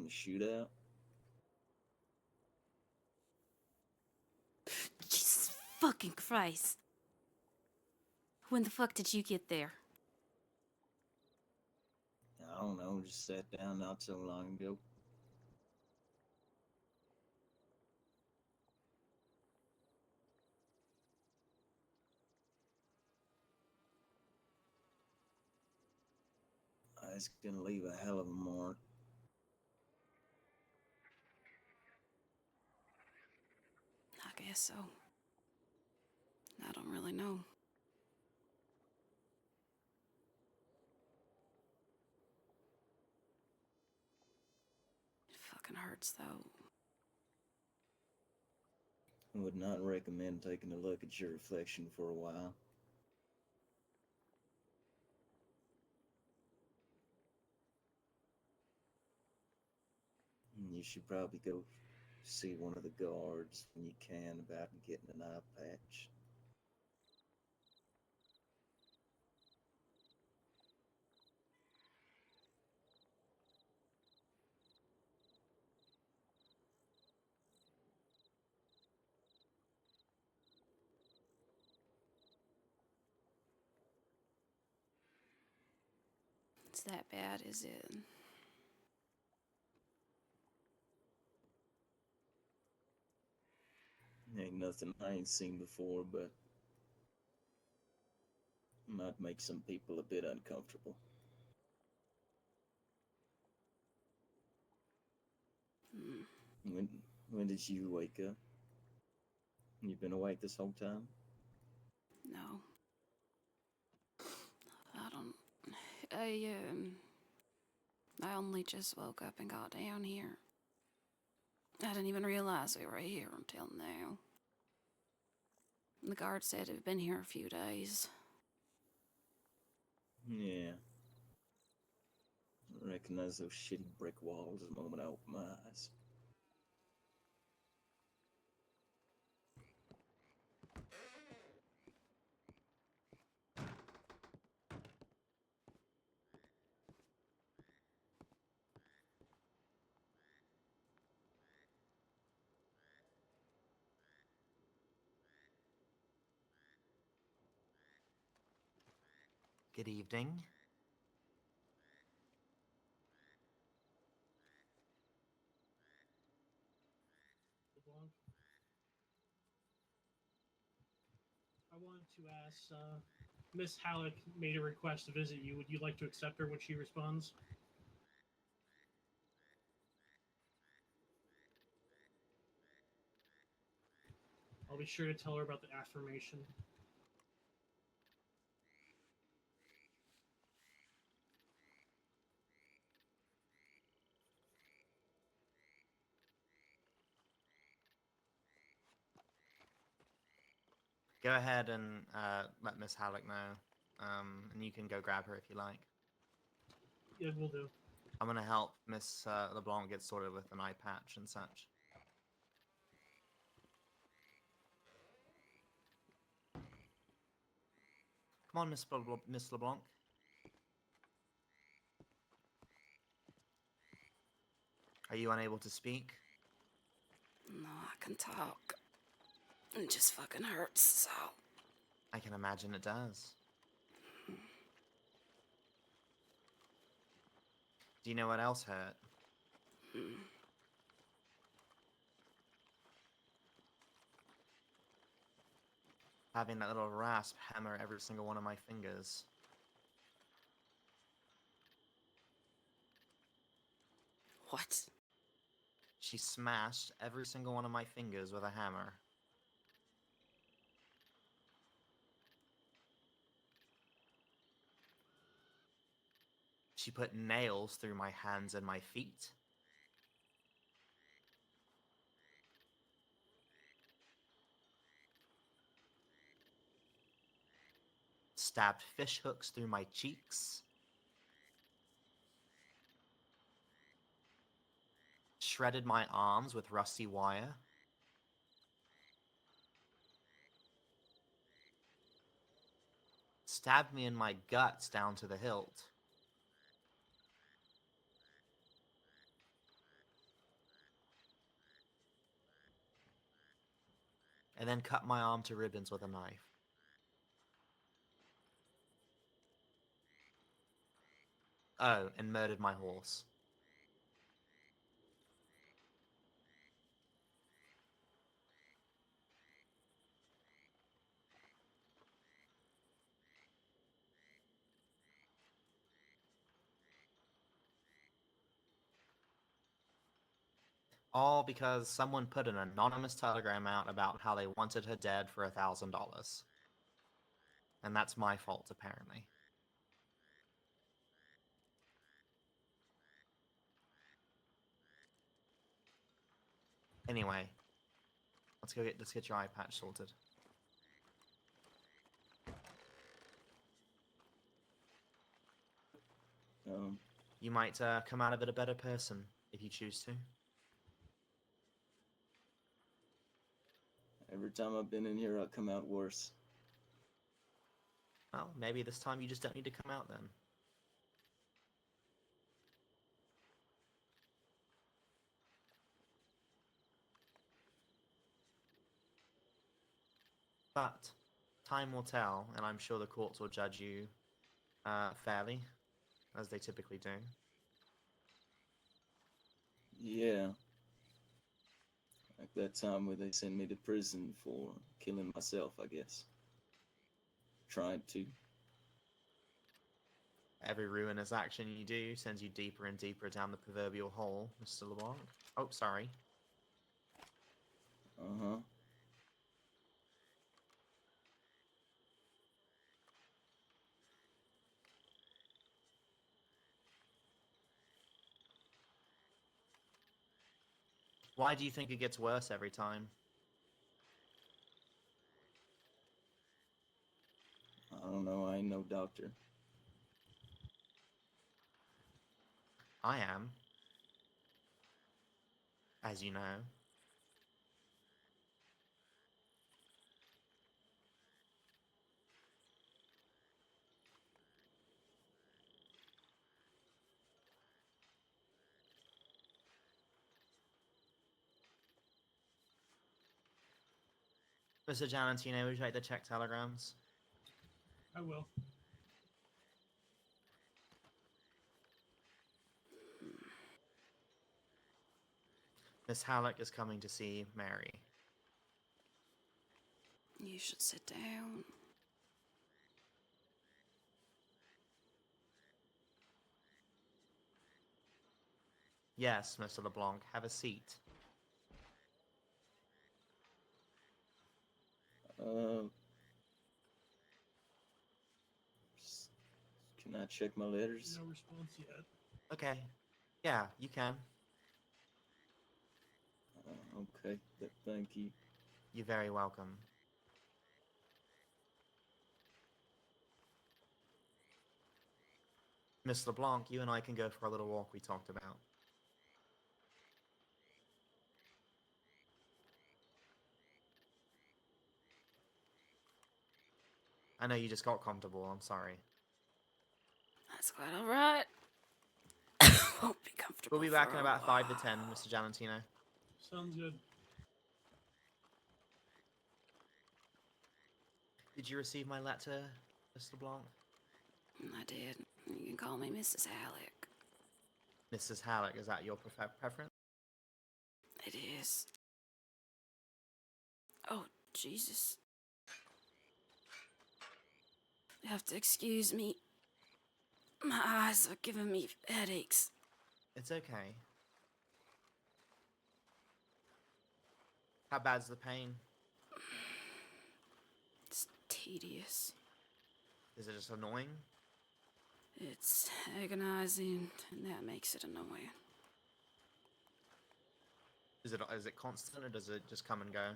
from the shootout? Jesus fucking Christ. When the fuck did you get there? I don't know, just sat down not so long ago. It's gonna leave a hell of a mark. I guess so. I don't really know. It fucking hurts though. I would not recommend taking a look at your reflection for a while. You should probably go see one of the guards when you can about getting an eye patch. It's that bad, is it? Ain't nothing I ain't seen before, but might make some people a bit uncomfortable. Mm, When when did you wake up? You've been awake this whole time? no. I don't. I, I only just woke up and got down here. I didn't even realize we were here until now. The guard said it had been here a few days. Yeah. I recognize those shitty brick walls the moment I open my eyes. Good evening. I wanted to ask, Miss Halleck made a request to visit you. Would you like to accept her when she responds? I'll be sure to tell her about the affirmation. Go ahead and let Miss Halleck know, and you can go grab her if you like. Yeah, we'll do. I'm gonna help Miss LeBlanc get sorted with an eye patch and such. Come on, Miss LeBlanc. Are you unable to speak? No, I can talk. It just fucking hurts, so. I can imagine it does. Do you know what else hurt? Mm. Having that little rasp hammer every single one of my fingers. What? She smashed every single one of my fingers with a hammer. She put nails through my hands and my feet. Stabbed fish hooks through my cheeks. Shredded my arms with rusty wire. Stabbed me in my guts down to the hilt. and then cut my arm to ribbons with a knife. Oh, and murdered my horse. All because someone put an anonymous telegram out about how they wanted her dead for $1,000. And that's my fault, apparently. Anyway, let's get your eye patch sorted. You might come out of it a better person if you choose to. Every time I've been in here, I come out worse. Well, maybe this time you just don't need to come out then. But time will tell, and I'm sure the courts will judge you fairly, as they typically do. Yeah. Like that time where they sent me to prison for killing myself, I guess. Tried to. Every ruinous action you do sends you deeper and deeper down the proverbial hole, Mr. LeBlanc. Oh, sorry. Uh-huh. Why do you think it gets worse every time? I don't know. I ain't no doctor. I am. As you know. Mr. Giannantino, would you like to check telegrams? I will. Miss Halleck is coming to see Mary. You should sit down. Yes, Mr. LeBlanc, have a seat. Uh, can I check my letters? No response yet. Okay. Yeah, you can. Okay. Thank you. You're very welcome. Miss LeBlanc, you and I can go for a little walk we talked about. I know you just got comfortable, I'm sorry. That's quite all right. Won't be comfortable. We'll be back for in a about 5 to 10, while. Mr. Giannantino. Sounds good. Did you receive my letter, Mr. LeBlanc? I did. You can call me Mrs. Halleck. Mrs. Halleck, is that your preference? It is. Oh, Jesus. You have to excuse me. My eyes are giving me headaches. It's okay. How bad's the pain? It's tedious. Is it just annoying? It's agonizing, and that makes it annoying. Is it constant, or does it just come and go?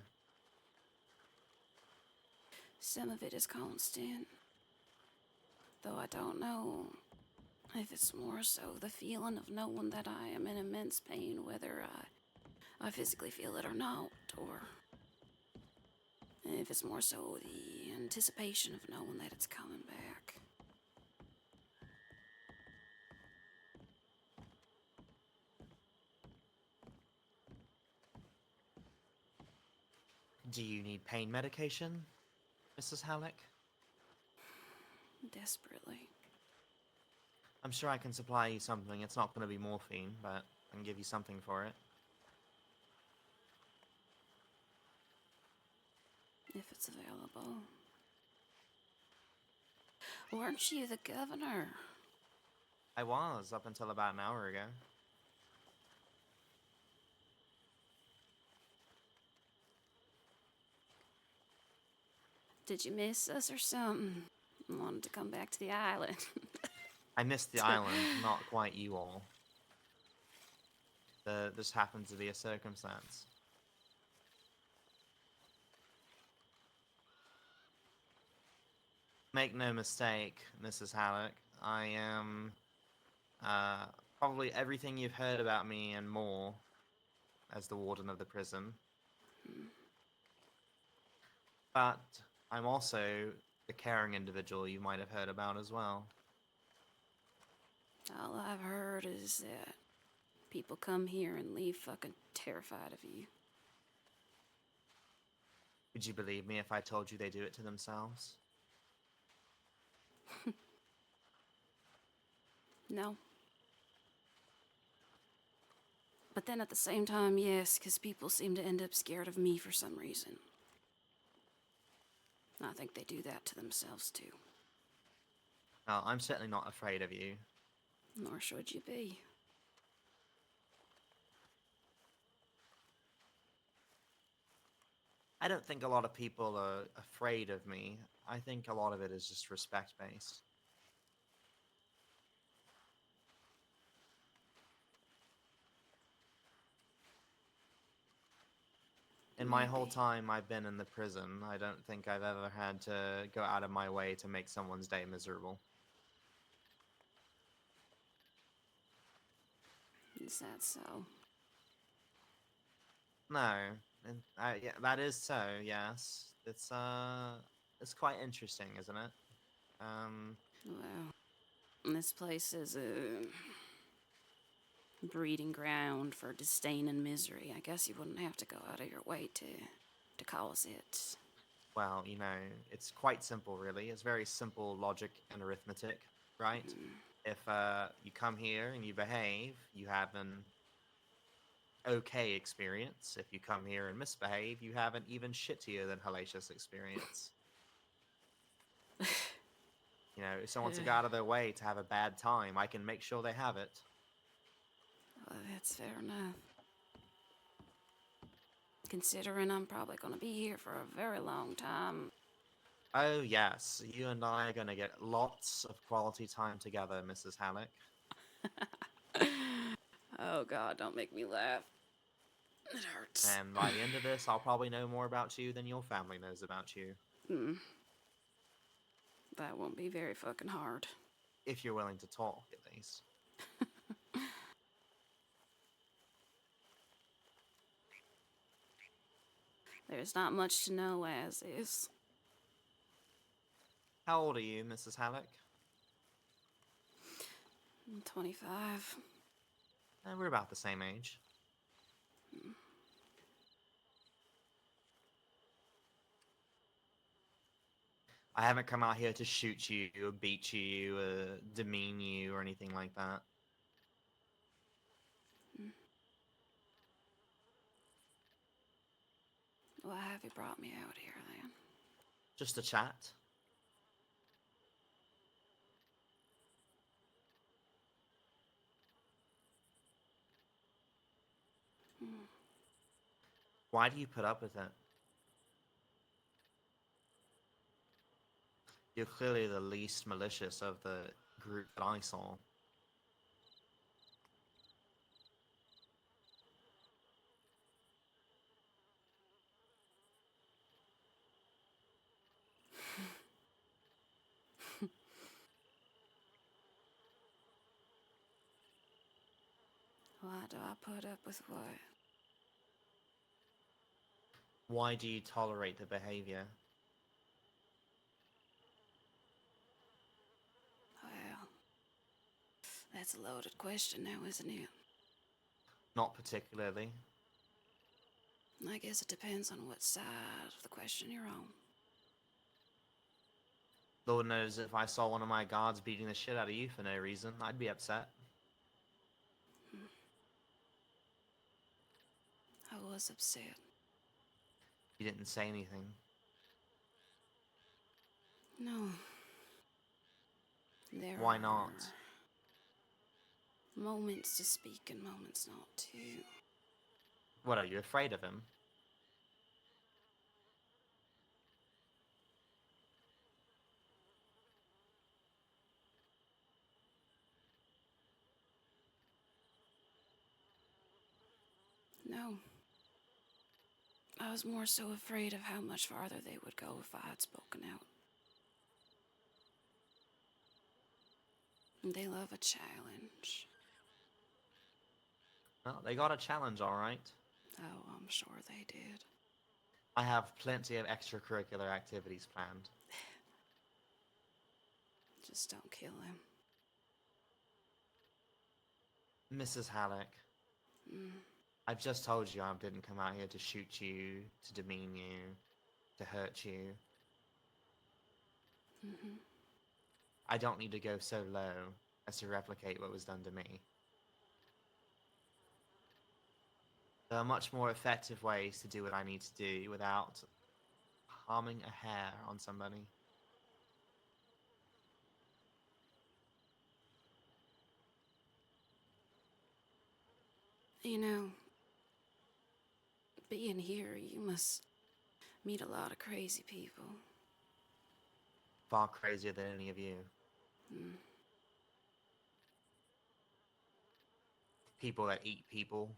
Some of it is constant, though I don't know if it's more so the feeling of knowing that I am in immense pain, whether I physically feel it or not, or if it's more so the anticipation of knowing that it's coming back. Do you need pain medication, Mrs. Halleck? Desperately. I'm sure I can supply you something. It's not going to be morphine, but I can give you something for it. If it's available. Weren't you the governor? I was, up until about an hour ago. Did you miss us or something? Wanted to come back to the island. I missed the island, not quite you all. This happens to be a circumstance. Make no mistake, Mrs. Halleck, I am probably everything you've heard about me and more as the warden of the prison. But I'm also the caring individual you might have heard about as well. All I've heard is that people come here and leave fucking terrified of you. Would you believe me if I told you they do it to themselves? No. But then at the same time, yes, because people seem to end up scared of me for some reason. I think they do that to themselves too. Well, I'm certainly not afraid of you. Nor should you be. I don't think a lot of people are afraid of me. I think a lot of it is just respect-based. In my whole Maybe. time I've been in the prison, I don't think I've ever had to go out of my way to make someone's day miserable. Is that so? No, and yeah, that is so. Yes, it's quite interesting, isn't it? Well, this place is a breeding ground for disdain and misery. I guess you wouldn't have to go out of your way to cause it. Well, you know, it's quite simple, really. It's very simple logic and arithmetic, right? If you come here and you behave, you have an okay experience. If you come here and misbehave, you have an even shittier than hellacious experience. You know, if someone to go out of their way to have a bad time, I can make sure they have it. Well, that's fair enough. Considering I'm probably going to be here for a very long time. Oh, yes, you and I are going to get lots of quality time together, Mrs. Halleck. Oh God, don't make me laugh. It hurts. And by the end of this, I'll probably know more about you than your family knows about you. That won't be very fucking hard. If you're willing to talk, at least. There's not much to know as is. How old are you, Mrs. Halleck? I'm 25. We're about the same age. I haven't come out here to shoot you, or beat you, demean you, or anything like that. Why have you brought me out here then? Just a chat. Why do you put up with it? You're clearly the least malicious of the group that I saw. Why do I put up with what? Why do you tolerate the behavior? Well, that's a loaded question now, isn't it? Not particularly. I guess it depends on what side of the question you're on. Lord knows if I saw one of my guards beating the shit out of you for no reason, I'd be upset. I was upset. You didn't say anything. No. There Why are not? moments to speak and moments not to. What, are you afraid of him? No. I was more so afraid of how much farther they would go if I had spoken out. They love a challenge. Well, they got a challenge, all right. Oh, I'm sure they did. I have plenty of extracurricular activities planned. Just don't kill him. Mrs. Halleck, I've just told you I didn't come out here to shoot you, to demean you, to hurt you. I don't need to go so low as to replicate what was done to me. There are much more effective ways to do what I need to do without harming a hair on somebody. You know, being here, you must meet a lot of crazy people. Far crazier than any of you. People that eat people.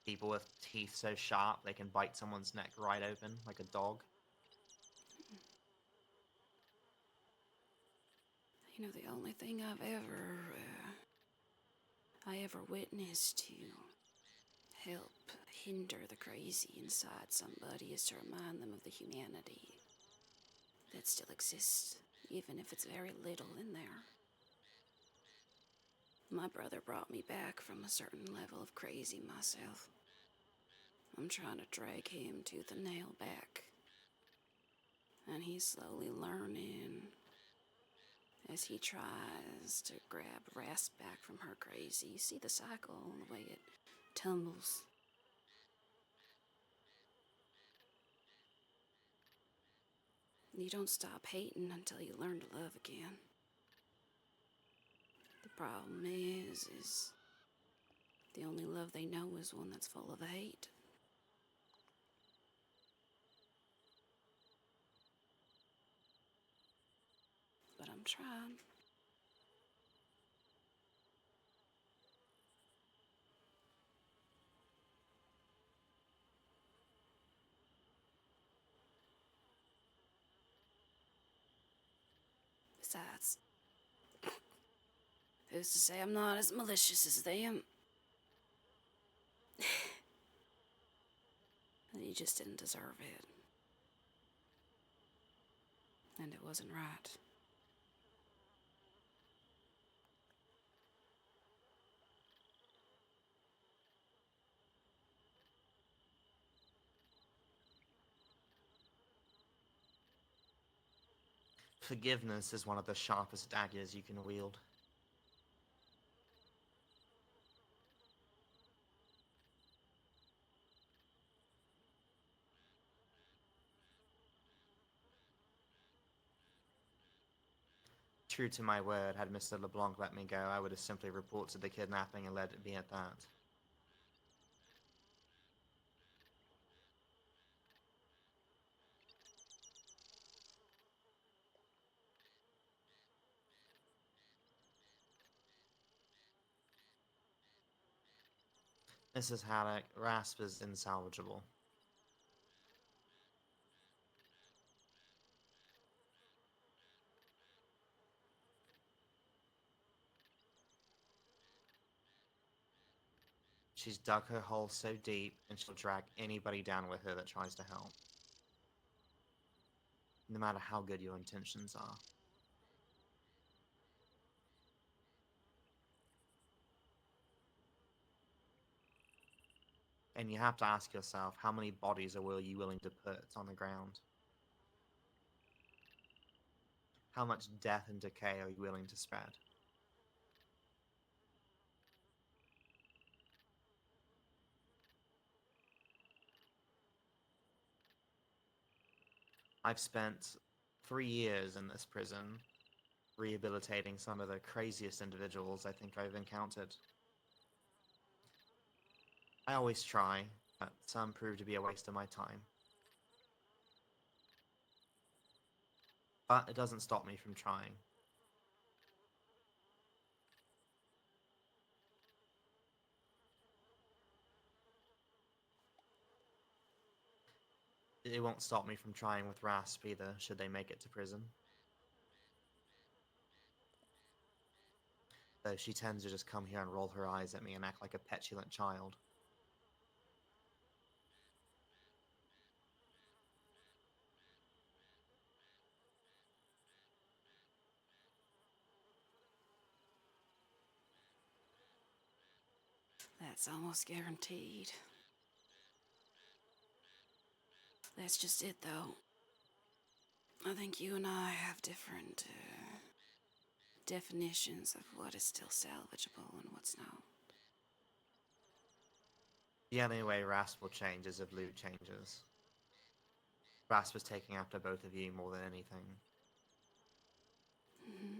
People with teeth so sharp they can bite someone's neck right open like a dog. You know, the only thing I ever witnessed to help hinder the crazy inside somebody is to remind them of the humanity that still exists, even if it's very little in there. My brother brought me back from a certain level of crazy myself. I'm trying to drag him tooth and nail back. And he's slowly learning as he tries to grab Rasp back from her crazy. You see the cycle, the way it tumbles. You don't stop hating until you learn to love again. The problem is the only love they know is one that's full of hate. But I'm trying. Besides, who's to say I'm not as malicious as them? You just didn't deserve it. And it wasn't right. Forgiveness is one of the sharpest daggers you can wield. True to my word, had Mr. LeBlanc let me go, I would have simply reported the kidnapping and let it be at that. Mrs. Halleck, Rasp is insalvageable. She's dug her hole so deep, and she'll drag anybody down with her that tries to help. No matter how good your intentions are. And you have to ask yourself, how many bodies are you willing to put on the ground? How much death and decay are you willing to spread? I've spent 3 years in this prison, rehabilitating some of the craziest individuals I think I've encountered. I always try, but some prove to be a waste of my time. But it doesn't stop me from trying. It won't stop me from trying with Rasp either, should they make it to prison. Though she tends to just come here and roll her eyes at me and act like a petulant child. That's almost guaranteed. That's just it, though. I think you and I have different definitions of what is still salvageable and what's not. The only way Rasp will change is if Loot changes. Rasp is taking after both of you more than anything. Mm-hmm.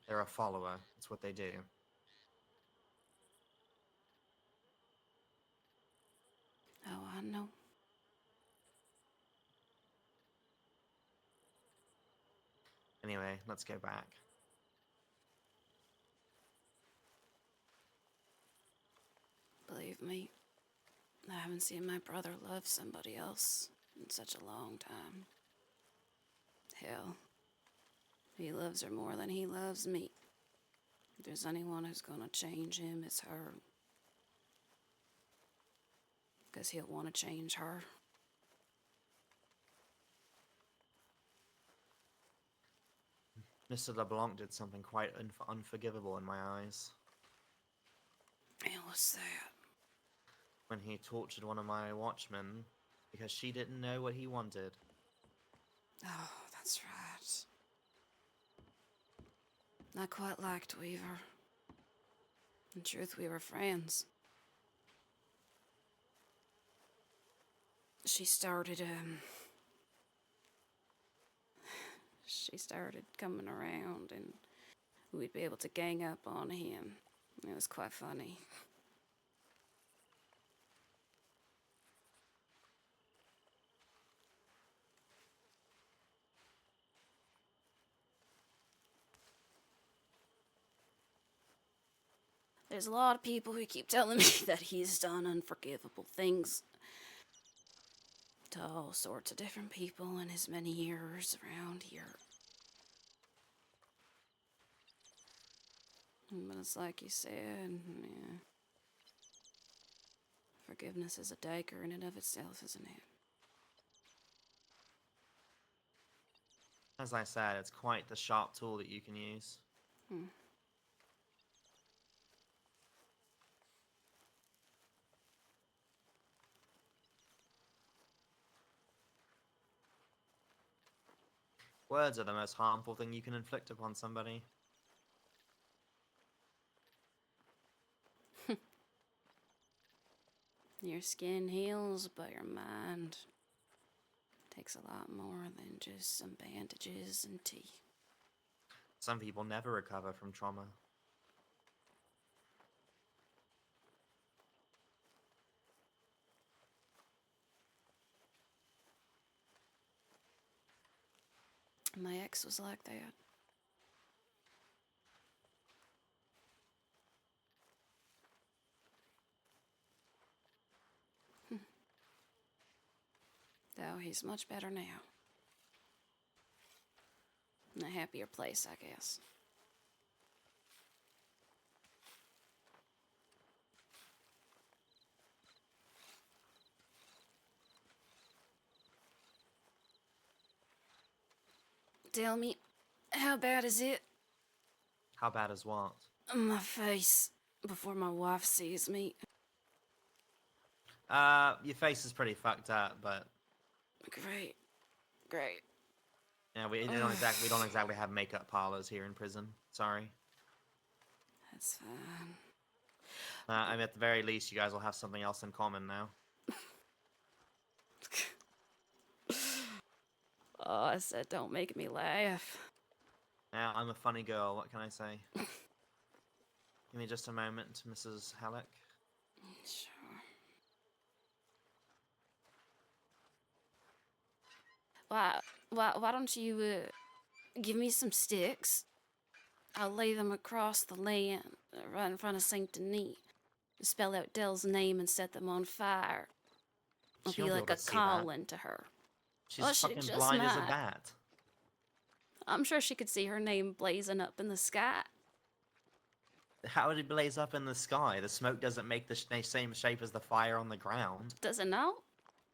They're a follower. It's what they do. Oh, I know. Anyway, let's go back. Believe me, I haven't seen my brother love somebody else in such a long time. Hell, he loves her more than he loves me. If there's anyone who's gonna change him, it's her. 'Cause he'll want to change her. Mr. LeBlanc did something quite unforgivable in my eyes. And what's that? When he tortured one of my watchmen because she didn't know what he wanted. Oh, that's right. I quite liked Weaver. In truth, we were friends. She started coming around and we'd be able to gang up on him. It was quite funny. There's a lot of people who keep telling me that he's done unforgivable things to all sorts of different people in his many years around here. But it's like you said, yeah. Forgiveness is a dagger in and of itself, isn't it? As I said, it's quite the sharp tool that you can use. Words are the most harmful thing you can inflict upon somebody. Your skin heals, but your mind takes a lot more than just some bandages and tea. Some people never recover from trauma. My ex was like that. Though he's much better now. In a happier place, I guess. Tell me, how bad is it? How bad is what? My face, before my wife sees me. Your face is pretty fucked up, but Great. Great. yeah, we Ugh. don't exactly have makeup parlors here in prison. Sorry. That's fine. I mean, at the very least, you guys will have something else in common now. Oh, I said don't make me laugh. Now, I'm a funny girl. What can I say? Give me just a moment, Mrs. Halleck. Sure. Why don't you give me some sticks? I'll lay them across the land, right in front of Saint Denis. Spell out Dell's name and set them on fire. It'll She be won't be like able a to see that. calling to her. She's Well, she fucking just blind as a might. bat. I'm sure she could see her name blazing up in the sky. How would it blaze up in the sky? The smoke doesn't make the same shape as the fire on the ground. Does it not?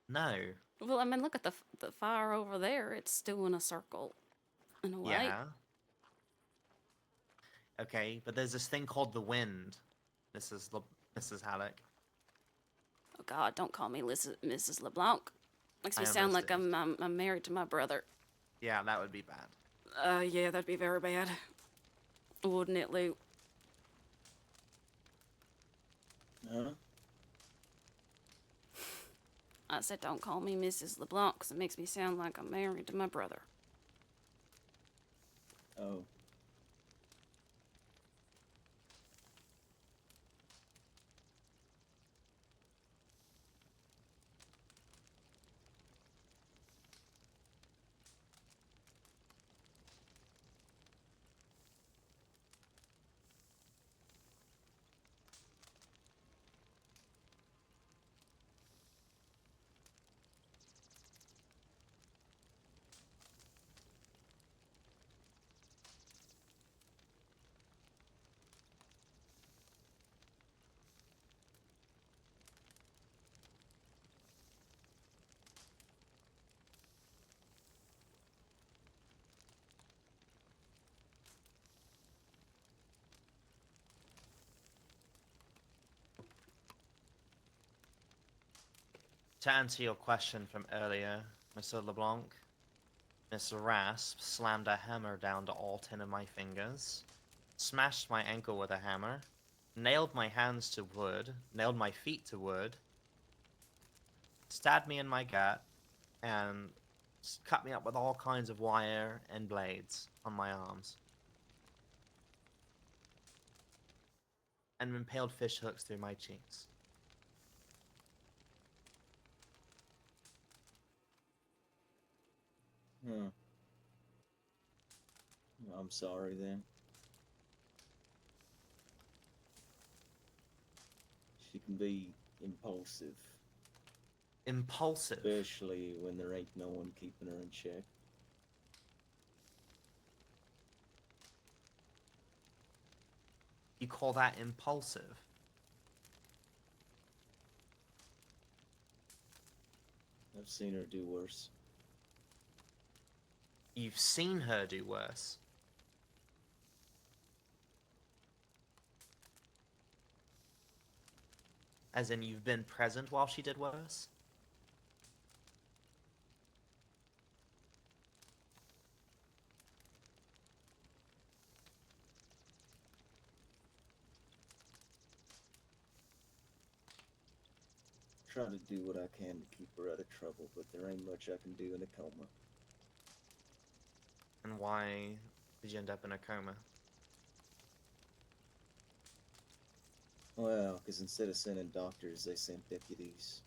No. Well, I mean, look at the fire over there. It's doing a circle, in a way. Yeah. Okay, but there's this thing called the wind, Mrs. Halleck. Oh God, don't call me Mrs. LeBlanc. Makes I me sound like understand. I'm married to my brother. Yeah, that would be bad. Yeah, that'd be very bad. Wouldn't it, Luke? Huh? I said don't call me Mrs. LeBlanc, 'cause it makes me sound like I'm married to my brother. Oh. To answer your question from earlier, Mr. LeBlanc, Miss Rasp slammed a hammer down to all 10 of my fingers, smashed my ankle with a hammer, nailed my hands to wood, nailed my feet to wood, stabbed me in my gut, and cut me up with all kinds of wire and blades on my arms. And impaled fish hooks through my cheeks. Huh. I'm sorry then. She can be impulsive, Impulsive? especially when there ain't no one keeping her in check. You call that impulsive? I've seen her do worse. You've seen her do worse. As in, you've been present while she did worse? Try to do what I can to keep her out of trouble, but there ain't much I can do in a coma. And why did you end up in a coma? Well, because instead of sending doctors, they sent deputies.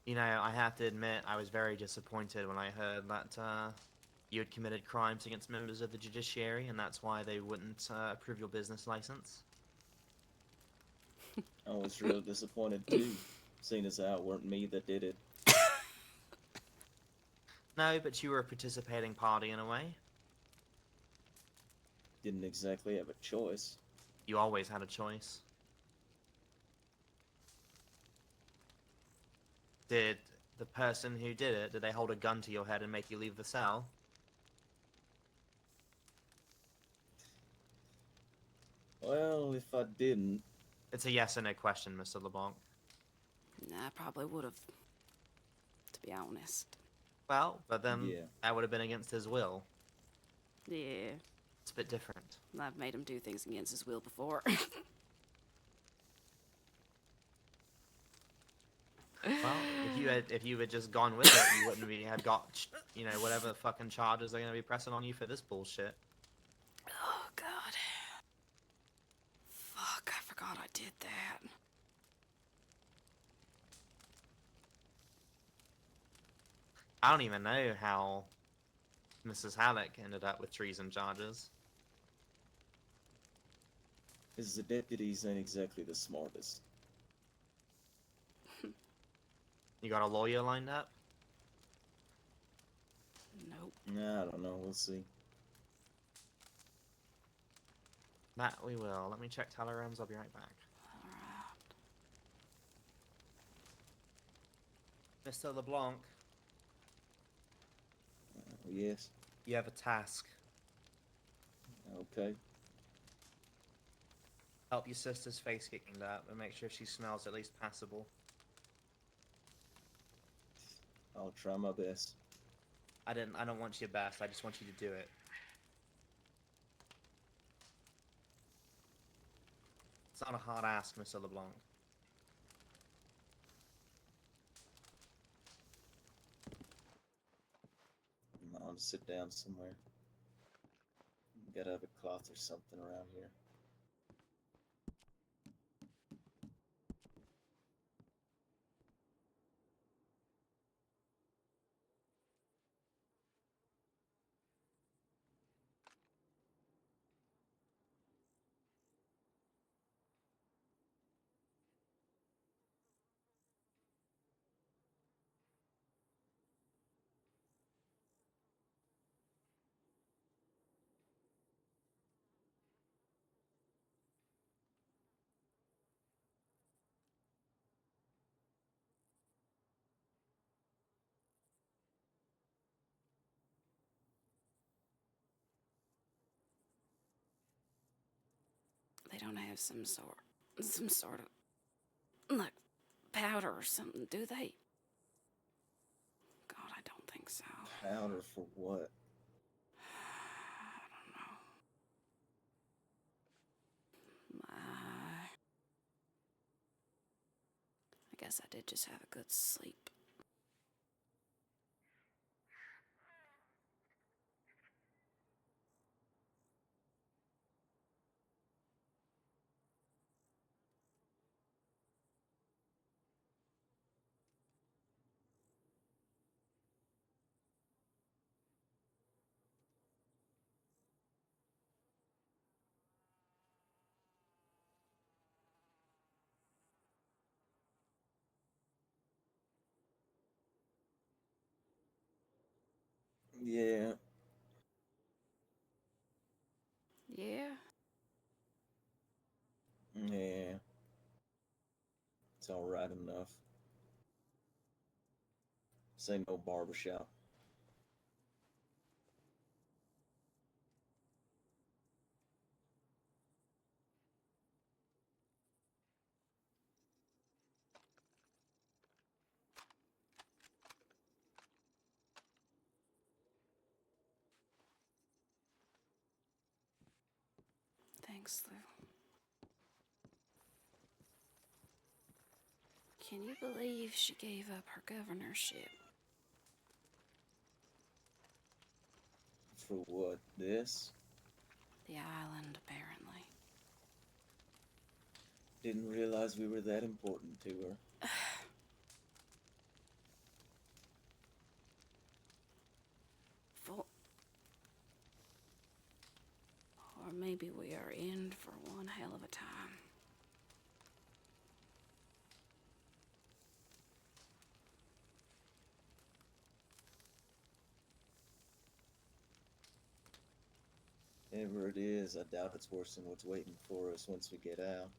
You know, I have to admit, I was very disappointed when I heard that you had committed crimes against members of the judiciary, and that's why they wouldn't approve your business license. I was real disappointed too, seeing as how it weren't me that did it. No, but you were a participating party in a way. didn't exactly have a choice. You always had a choice. Did the person who did it, did they hold a gun to your head and make you leave the cell? Well, if I didn't, It's a yes or no question, Mr. LeBlanc. Nah, I probably would have, to be honest. Well, but then yeah. that would have been against his will. Yeah, It's a bit different. I've made him do things against his will before. Well, if you had just gone with it, you wouldn't have got, you know, whatever fucking charges they're gonna be pressing on you for this bullshit. Oh, God. Fuck, I forgot I did that. I don't even know how Mrs. Halleck ended up with treason charges. Because the deputies ain't exactly the smartest. You got a lawyer lined up? Nope. Nah, I don't know. We'll see. That we will. Let me check telegrams. I'll be right back. Alright. Mr. LeBlanc, Yes. you have a task. Okay. Help your sister's face get cleaned up and make sure she smells at least passable. I'll try my best. I don't want your best. I just want you to do it. It's not a hard ask, Mr. LeBlanc. I'll just sit down somewhere. Gotta have a cloth or something around here. They don't have some sort of, like, powder or something, do they? God, I don't think so. Powder for what? I don't know. I guess I did just have a good sleep. Yeah. Yeah? Yeah. It's alright enough. Say no barbershop. Thanks, Lou. Can you believe she gave up her governorship? For what? This? The island, apparently. Didn't realize we were that important to her. For... Or maybe we are in for one hell of a time. Whatever it is, I doubt it's worse than what's waiting for us once we get out.